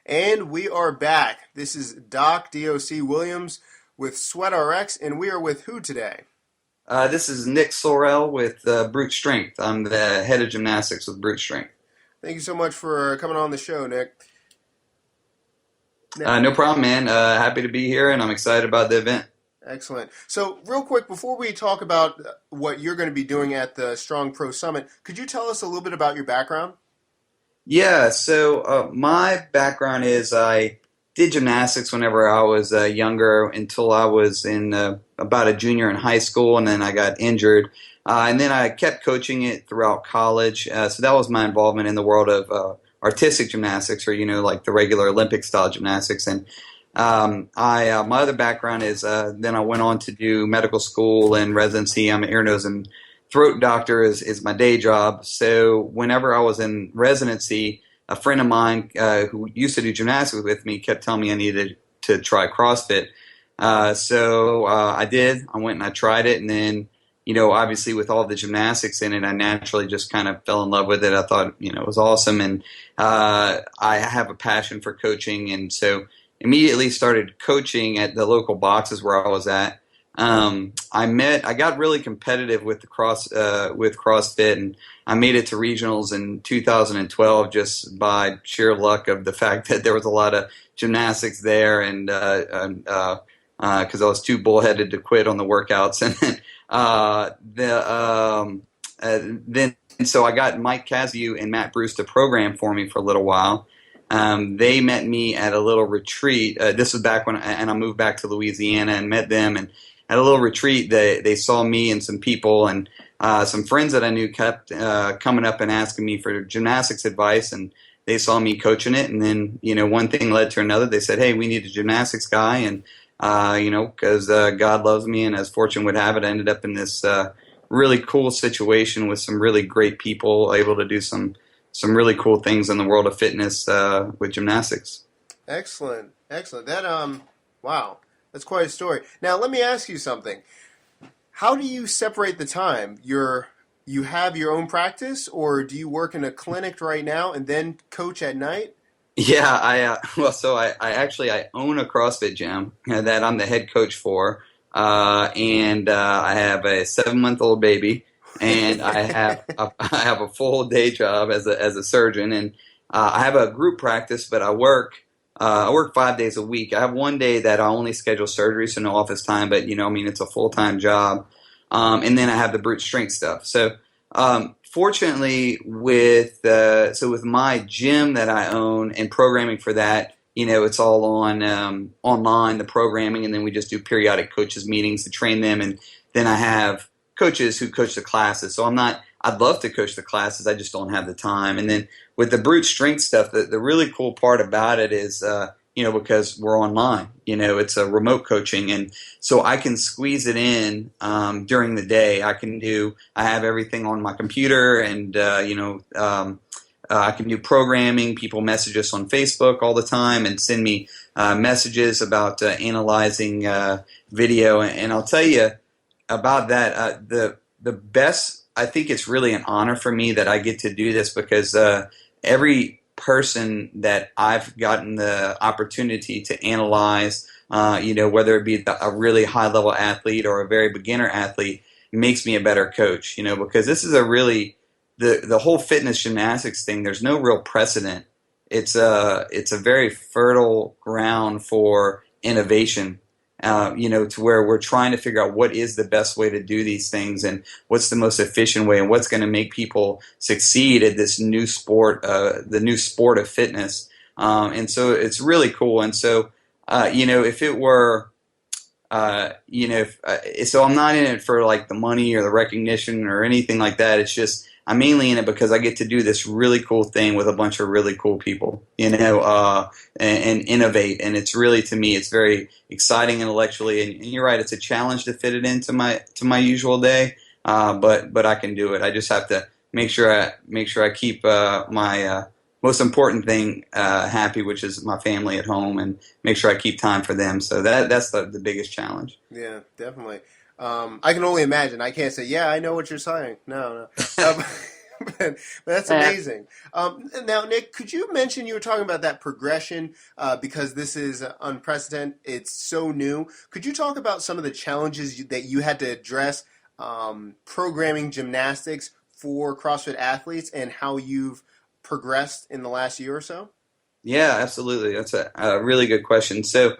And we are back. This is Doc DOC Williams with SweatRx, and we are with who today? This is Nick Sorrel with Brute Strength. I'm the head of gymnastics with Brute Strength. Thank you so much for coming on the show, Nick. Now, No problem, man. Happy to be here, and I'm excited about the event. excellent. So, real quick, before we talk about what you're going to be doing at the Strong Pro Summit, could you tell us a little bit about your background? Yeah, so my background is I did gymnastics whenever I was younger until I was in about a junior in high school, and then I got injured. And then I kept coaching it throughout college. So that was my involvement in the world of artistic gymnastics, or like the regular Olympic style gymnastics. And my other background is then I went on to do medical school and residency. I'm an ear, nose, and throat doctor is my day job. So whenever I was in residency, a friend of mine who used to do gymnastics with me kept telling me I needed to try CrossFit. So I did. I went and I tried it, and then obviously with all the gymnastics in it, I naturally just kind of fell in love with it. I thought it was awesome, and I have a passion for coaching, and so immediately started coaching at the local boxes where I was at. I got really competitive with with CrossFit, and I made it to regionals in 2012 just by sheer luck of the fact that there was a lot of gymnastics there, and because I was too bullheaded to quit on the workouts, and then so I got Mike Cazayoux and Matt Bruce to program for me for a little while. They met me at a little retreat. This was back when, and I moved back to Louisiana and met them, and at a little retreat, they saw me and some people, and some friends that I knew kept coming up and asking me for gymnastics advice, and they saw me coaching it, and then one thing led to another. They said, "Hey, we need a gymnastics guy," and because God loves me, and as fortune would have it, I ended up in this really cool situation with some really great people, able to do some really cool things in the world of fitness with gymnastics. Excellent, excellent. Wow, that's quite a story. Now, let me ask you something. How do you separate the time? You have your own practice, or do you work in a clinic right now and then coach at night? Yeah, I own a CrossFit gym that I'm the head coach for, and I have a 7-month-old baby, and I have a full day job as a surgeon, and I have a group practice, but I work 5 days a week. I have one day that I only schedule surgery, so no office time, but it's a full-time job. And then I have the brute strength stuff. So fortunately, with my gym that I own and programming for that, it's all on online, the programming, and then we just do periodic coaches meetings to train them, and then I have coaches who coach the classes. So I'd love to coach the classes, I just don't have the time. And then with the brute strength stuff, the really cool part about it is, because we're online, it's a remote coaching. And so I can squeeze it in during the day. I have everything on my computer, and, I can do programming. People message us on Facebook all the time and send me messages about analyzing video. And I'll tell you about that. The best, I think it's really an honor for me that I get to do this, because every person that I've gotten the opportunity to analyze, whether it be a really high level athlete or a very beginner athlete, makes me a better coach, because this is the whole fitness gymnastics thing. There's no real precedent. It's a very fertile ground for innovation. To where we're trying to figure out what is the best way to do these things, and what's the most efficient way, and what's going to make people succeed at this new sport, the new sport of fitness. And so it's really cool. And so, if it were, so I'm not in it for like the money or the recognition or anything like that. It's just, I'm mainly in it because I get to do this really cool thing with a bunch of really cool people, and innovate. And it's really, to me, it's very exciting intellectually. And you're right, it's a challenge to fit it into my usual day, but I can do it. I just have to make sure I keep my most important thing happy, which is my family at home, and make sure I keep time for them. So that's the biggest challenge. Yeah, definitely. I can only imagine. I can't say, yeah, I know what you're saying. No. But that's Uh, amazing. Now, Nick, could you mention you were talking about that progression because this is unprecedented. It's so new. Could you talk about some of the challenges that you had to address programming gymnastics for CrossFit athletes and how you've progressed in the last year or so? Yeah, absolutely. That's a really good question. So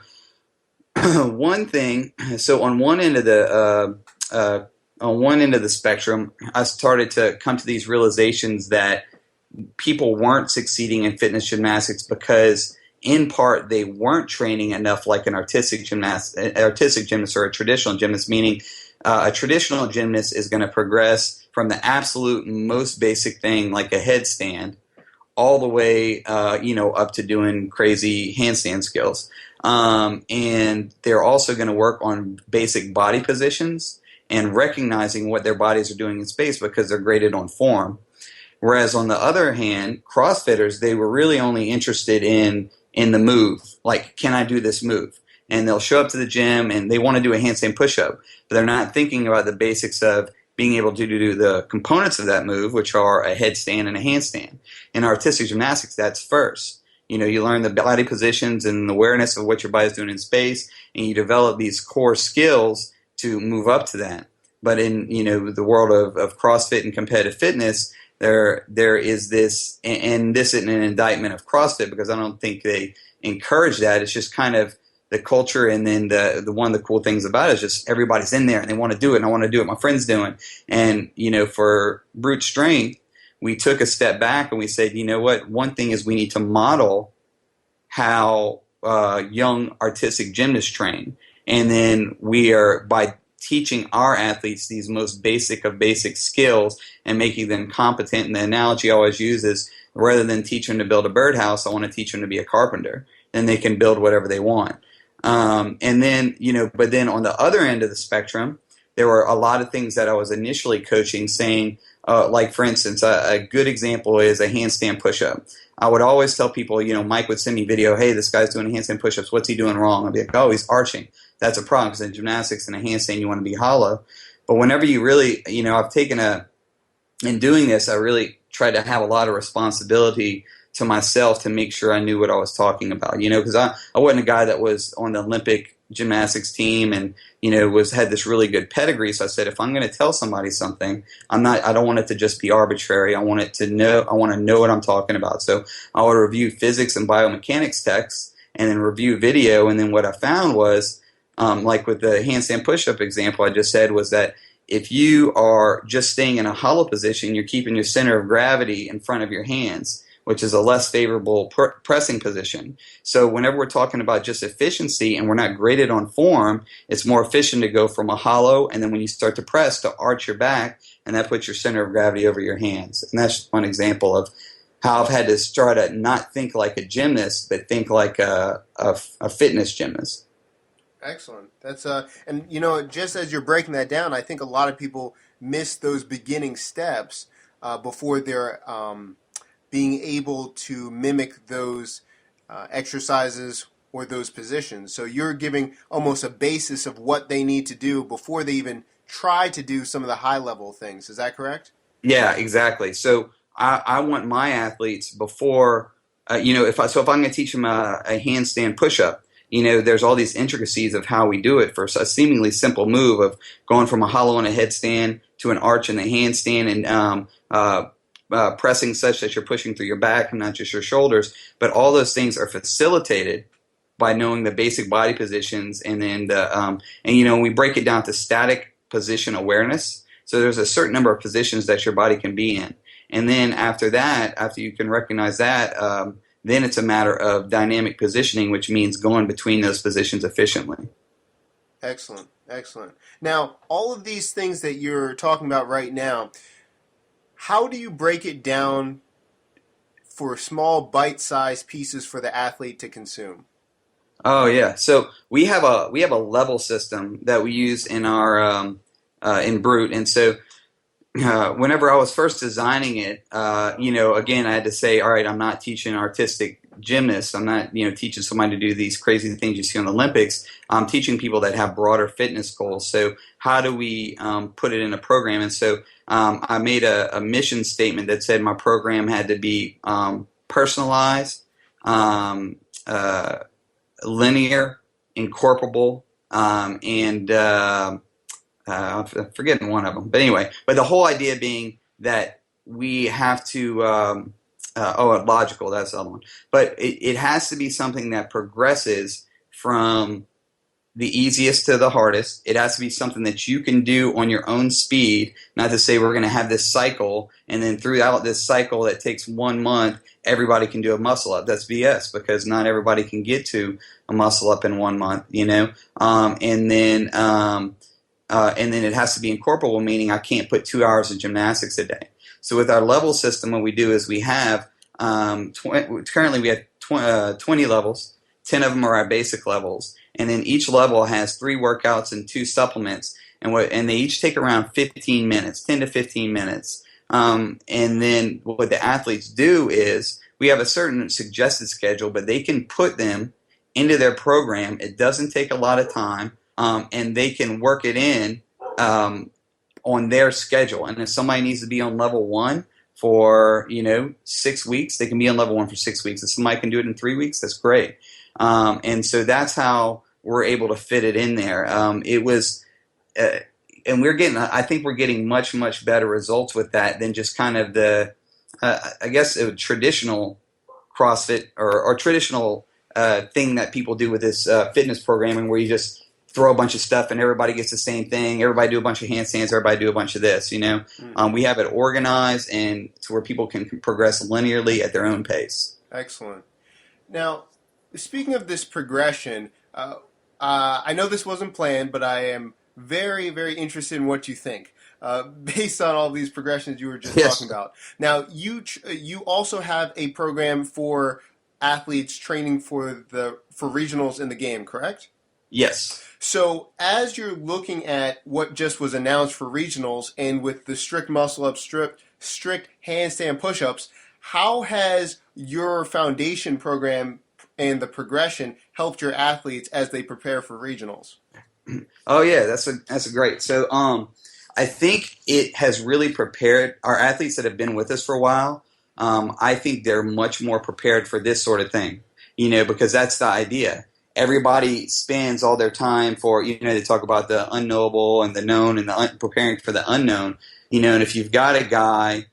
one thing, so on one end of the spectrum, I started to come to these realizations that people weren't succeeding in fitness gymnastics because, in part, they weren't training enough like an artistic gymnast or a traditional gymnast. Meaning, a traditional gymnast is going to progress from the absolute most basic thing, like a headstand, all the way, up to doing crazy handstand skills. And they're also going to work on basic body positions and recognizing what their bodies are doing in space because they're graded on form. Whereas on the other hand, CrossFitters, they were really only interested in the move. Like, can I do this move? And they'll show up to the gym and they want to do a handstand push-up, but they're not thinking about the basics of being able to do the components of that move, which are a headstand and a handstand. In artistic gymnastics, that's first. You learn the body positions and the awareness of what your body's doing in space, and you develop these core skills to move up to that. But in the world of CrossFit and competitive fitness, there is this, and this isn't an indictment of CrossFit because I don't think they encourage that. It's just kind of the culture, and then the one of the cool things about it is just everybody's in there and they want to do it, and I want to do it. My friend's doing, and for Brute Strength, we took a step back and we said, you know what? One thing is we need to model how young artistic gymnasts train, and then we are by teaching our athletes these most basic of basic skills and making them competent. And the analogy I always use is rather than teach them to build a birdhouse, I want to teach them to be a carpenter. Then they can build whatever they want. And then, but then on the other end of the spectrum, there were a lot of things that I was initially coaching saying, like for instance, a good example is a handstand push-up. I would always tell people, Mike would send me video, hey, this guy's doing handstand push-ups. What's he doing wrong? I'd be like, oh, he's arching. That's a problem because in gymnastics and a handstand, you want to be hollow. But whenever you really, I've taken in doing this, I really tried to have a lot of responsibility to myself to make sure I knew what I was talking about, because I wasn't a guy that was on the Olympic gymnastics team and, had this really good pedigree. So I said, if I'm going to tell somebody something, I don't want it to just be arbitrary. I want to know what I'm talking about. So I would review physics and biomechanics texts and then review video. And then what I found was, like with the handstand push-up example I just said, was that if you are just staying in a hollow position, you're keeping your center of gravity in front of your hands, which is a less favorable pressing position. So whenever we're talking about just efficiency and we're not graded on form, it's more efficient to go from a hollow, and then when you start to press, to arch your back, and that puts your center of gravity over your hands. And that's just one example of how I've had to try to not think like a gymnast, but think like a fitness gymnast. Excellent. That's and just as you're breaking that down, I think a lot of people miss those beginning steps before they're being able to mimic those exercises or those positions. So you're giving almost a basis of what they need to do before they even try to do some of the high level things. Is that correct? Yeah, exactly. So I want my athletes before, if I'm going to teach them a handstand push-up, there's all these intricacies of how we do it for a seemingly simple move of going from a hollow in a headstand to an arch in the handstand and pressing such that you're pushing through your back and not just your shoulders. But all those things are facilitated by knowing the basic body positions, and then we break it down to static position awareness. So there's a certain number of positions that your body can be in. And then after that, after you can recognize that, then it's a matter of dynamic positioning, which means going between those positions efficiently. Excellent. Excellent. Now, all of these things that you're talking about right now, how do you break it down for small bite-sized pieces for the athlete to consume? Oh yeah. So we have a level system that we use in our in Brute, and so whenever I was first designing it, again, I had to say, all right, I'm not teaching artistic gymnast. I'm not, teaching somebody to do these crazy things you see on the Olympics. I'm teaching people that have broader fitness goals. So how do we put it in a program? And so I made a mission statement that said my program had to be personalized, um, uh, linear, incorporable, and I'm forgetting one of them. But anyway, but the whole idea being that we have to, logical, that's the other one. But it has to be something that progresses from the easiest to the hardest. It has to be something that you can do on your own speed, not to say we're going to have this cycle, and then throughout this cycle that takes 1 month, everybody can do a muscle up. That's BS, because not everybody can get to a muscle up in 1 month, and then it has to be incorporable, meaning I can't put 2 hours of gymnastics a day. So with our level system, what we do is we have, currently we have 20 levels. 10 of them are our basic levels. And then each level has 3 workouts and 2 supplements. And they each take around 15 minutes, 10 to 15 minutes. And then what the athletes do is we have a certain suggested schedule, but they can put them into their program. It doesn't take a lot of time. And they can work it in on their schedule. And if somebody needs to be on level 1 for 6 weeks, they can be on level 1 for 6 weeks. If somebody can do it in 3 weeks, that's great. And so that's how we're able to fit it in there. It was, and I think we're getting much, much better results with that than just kind of the, I guess, a traditional CrossFit or traditional thing that people do with this fitness programming, where you just throw a bunch of stuff and everybody gets the same thing. Everybody do a bunch of handstands. Everybody do a bunch of this. We have it organized and to where people can progress linearly at their own pace. Excellent. Now, speaking of this progression, I know this wasn't planned, but I am very, very interested in what you think, based on all these progressions you were just talking about. Now, you also have a program for athletes training for regionals in the game, correct? Yes. So as you're looking at what just was announced for regionals, and with the strict muscle-ups, strict handstand push-ups, how has your foundation program and the progression helped your athletes as they prepare for regionals? Oh yeah, that's a great. So I think it has really prepared our athletes that have been with us for a while. I think they're much more prepared for this sort of thing, because that's the idea. Everybody spends all their time for, they talk about the unknowable and the known and preparing for the unknown, and if you've got a guy,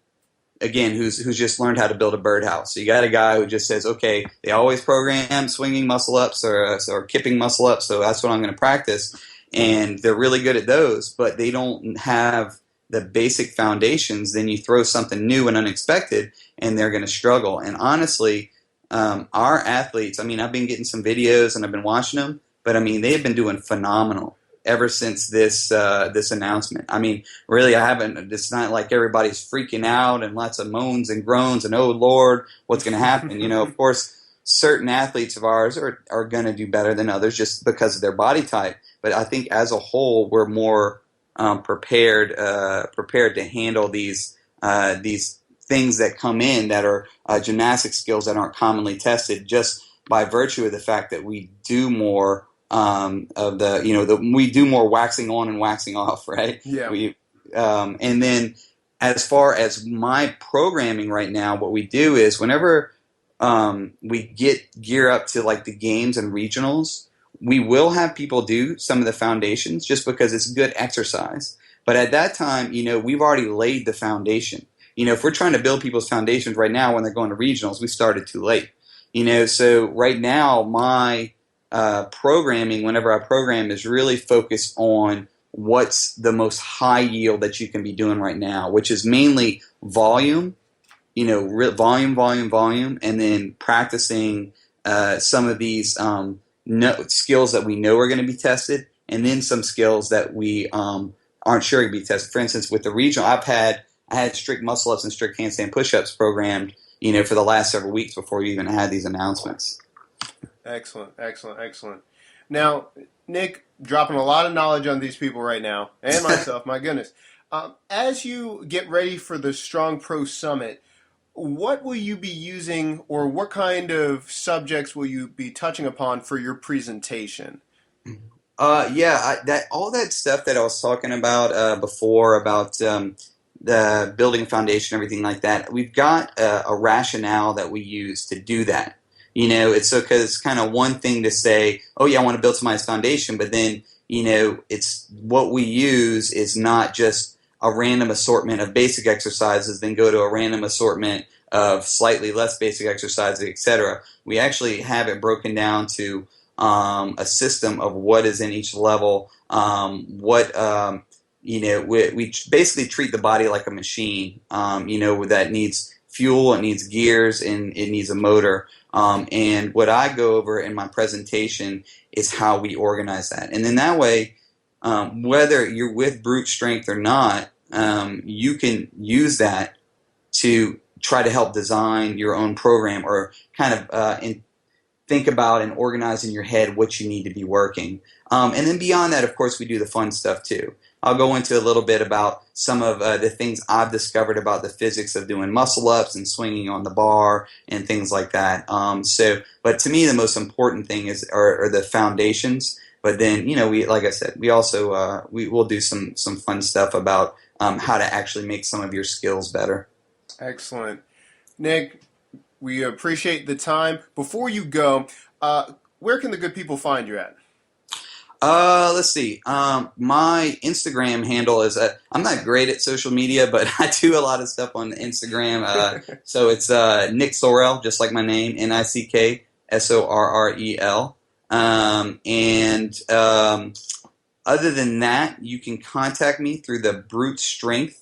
again, who's just learned how to build a birdhouse. So you got a guy who just says, okay, they always program swinging muscle ups or kipping muscle ups, so that's what I'm going to practice. And they're really good at those, but they don't have the basic foundations. Then you throw something new and unexpected, and they're going to struggle. And honestly, our athletes, I've been getting some videos and I've been watching them, but they've been doing phenomenal ever since this announcement. Really, I haven't. It's not like everybody's freaking out and lots of moans and groans and, oh Lord, what's going to happen? Of course, certain athletes of ours are going to do better than others just because of their body type. But I think as a whole, we're more prepared to handle these things that come in that are gymnastic skills that aren't commonly tested, just by virtue of the fact that we do more. We do more waxing on and waxing off, right? Yeah. And then as far as my programming right now, what we do is whenever we gear up to like the games and regionals, we will have people do some of the foundations just because it's good exercise. But at that time, we've already laid the foundation. If we're trying to build people's foundations right now when they're going to regionals, we started too late. So right now my programming, whenever I program, is really focused on what's the most high yield that you can be doing right now, which is mainly volume, volume, and then practicing some of these skills that we know are going to be tested, and then some skills that we aren't sure to be tested. For instance, with the regional, I had strict muscle ups and strict handstand push-ups programmed, for the last several weeks before you even had these announcements. Excellent. Now, Nick, dropping a lot of knowledge on these people right now, and myself, my goodness. As you get ready for the Strong Pro Summit, what will you be using, or what kind of subjects will you be touching upon for your presentation? Yeah, that all that stuff that I was talking about before about the building foundation, everything like that. We've got a rationale that we use to do that. It's because it's kind of one thing to say, "Oh yeah, I want to build somebody's foundation," but then it's what we use is not just a random assortment of basic exercises, then go to a random assortment of slightly less basic exercises, etc. We actually have it broken down to a system of what is in each level. We basically treat the body like a machine. That needs fuel, it needs gears, and it needs a motor. And what I go over in my presentation is how we organize that, and then that way, whether you're with brute strength or not, you can use that to try to help design your own program or kind of think about and organize in your head what you need to be working. And then beyond that, of course, we do the fun stuff too. I'll go into a little bit about some of the things I've discovered about the physics of doing muscle ups and swinging on the bar and things like that. But to me, the most important thing are the foundations. But then, like I said, we also we will do some fun stuff about how to actually make some of your skills better. Excellent. Nick, we appreciate the time. Before you go, where can the good people find you at? Let's see. My Instagram handle is I'm not great at social media, but I do a lot of stuff on Instagram. So it's Nick Sorrel, just like my name, NickSorrel. Other than that, you can contact me through the Brute Strength.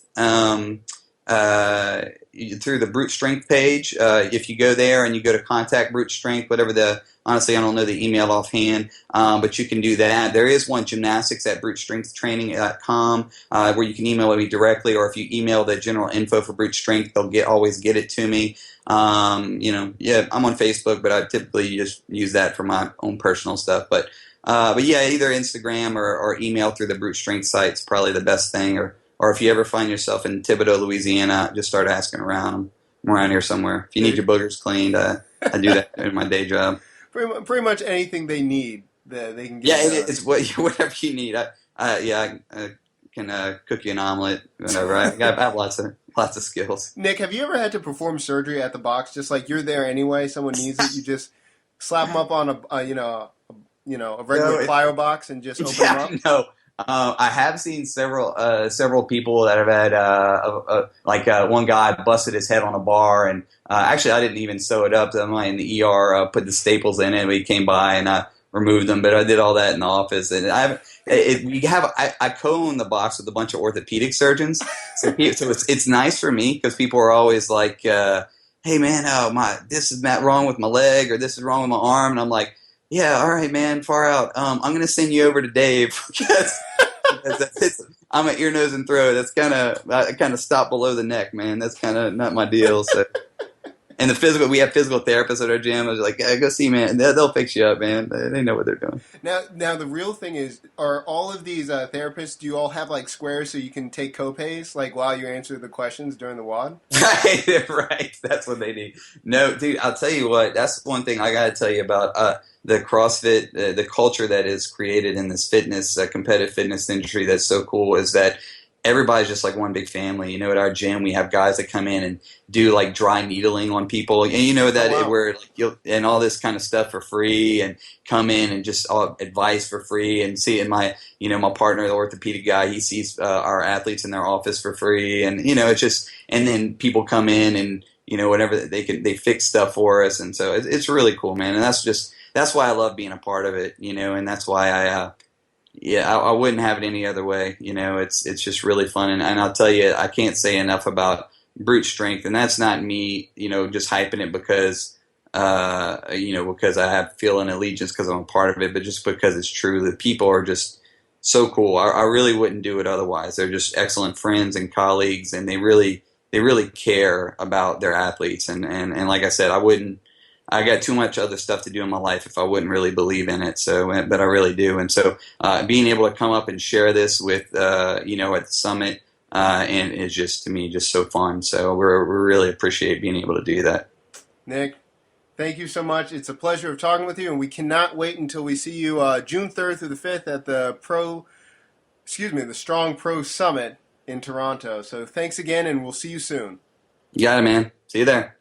Through the Brute Strength page. If you go there and you go to contact Brute Strength, honestly, I don't know the email offhand, but you can do that. There is one, gymnastics at brutestrengthtraining.com, where you can email me directly, or if you email the general info for Brute Strength, they'll always get it to me. I'm on Facebook, but I typically just use that for my own personal stuff. But yeah, either Instagram or email through the Brute Strength site is probably the best thing, or if you ever find yourself in Thibodaux, Louisiana, just start asking around. I'm around here somewhere. If you need your boogers cleaned, I do that in my day job. Pretty much anything they need, they can get. Yeah, it's whatever you need. I can cook you an omelet, whatever. I have lots of skills. Nick, have you ever had to perform surgery at the box? Just like you're there anyway, someone needs it, you just slap them up on a regular plyo box and just open them up. No. I have seen several people that have had one guy busted his head on a bar, and actually I didn't even sew it up. Somebody in the ER put the staples in it. We came by and I removed them, but I did all that in the office. And I co-own the box with a bunch of orthopedic surgeons, so it's nice for me because people are always like, "Hey man, this is wrong with my leg, or this is wrong with my arm," and I'm like, "Yeah, all right, man, far out. I'm going to send you over to Dave because I'm an ear, nose, and throat. That's kind of stop below the neck, man. That's kind of not my deal." So, and we have physical therapists at our gym. I was like, "Yeah, go see, man. They'll fix you up, man. They know what they're doing." Now the real thing is, are all of these therapists? Do you all have like squares so you can take copays like while you answer the questions during the WOD? Right. That's what they need. No, dude. I'll tell you what. That's one thing I got to tell you about. The CrossFit, the culture that is created in this competitive fitness industry that's so cool is that everybody's just like one big family. At our gym, we have guys that come in and do like dry needling on people, and where and all this kind of stuff for free, and come in and just all advice for free, and see. And my partner, the orthopedic guy, he sees our athletes in their office for free, and it's just, and then people come in and whatever they fix stuff for us, and so it's really cool, man. And that's why I love being a part of it, and that's why I wouldn't have it any other way. It's just really fun, and I'll tell you, I can't say enough about Brute Strength, and that's not me, just hyping it because I have feeling allegiance because I'm a part of it, but just because it's true. The people are just so cool. I really wouldn't do it otherwise. They're just excellent friends and colleagues, and they really care about their athletes, and like I said, I got too much other stuff to do in my life if I wouldn't really believe in it. So, but I really do. And so, being able to come up and share this with, at the summit, and it's just, to me, just so fun. So we really appreciate being able to do that. Nick, thank you so much. It's a pleasure of talking with you, and we cannot wait until we see you June 3rd through the 5th at the the Strong Pro Summit in Toronto. So thanks again, and we'll see you soon. You got it, man. See you there.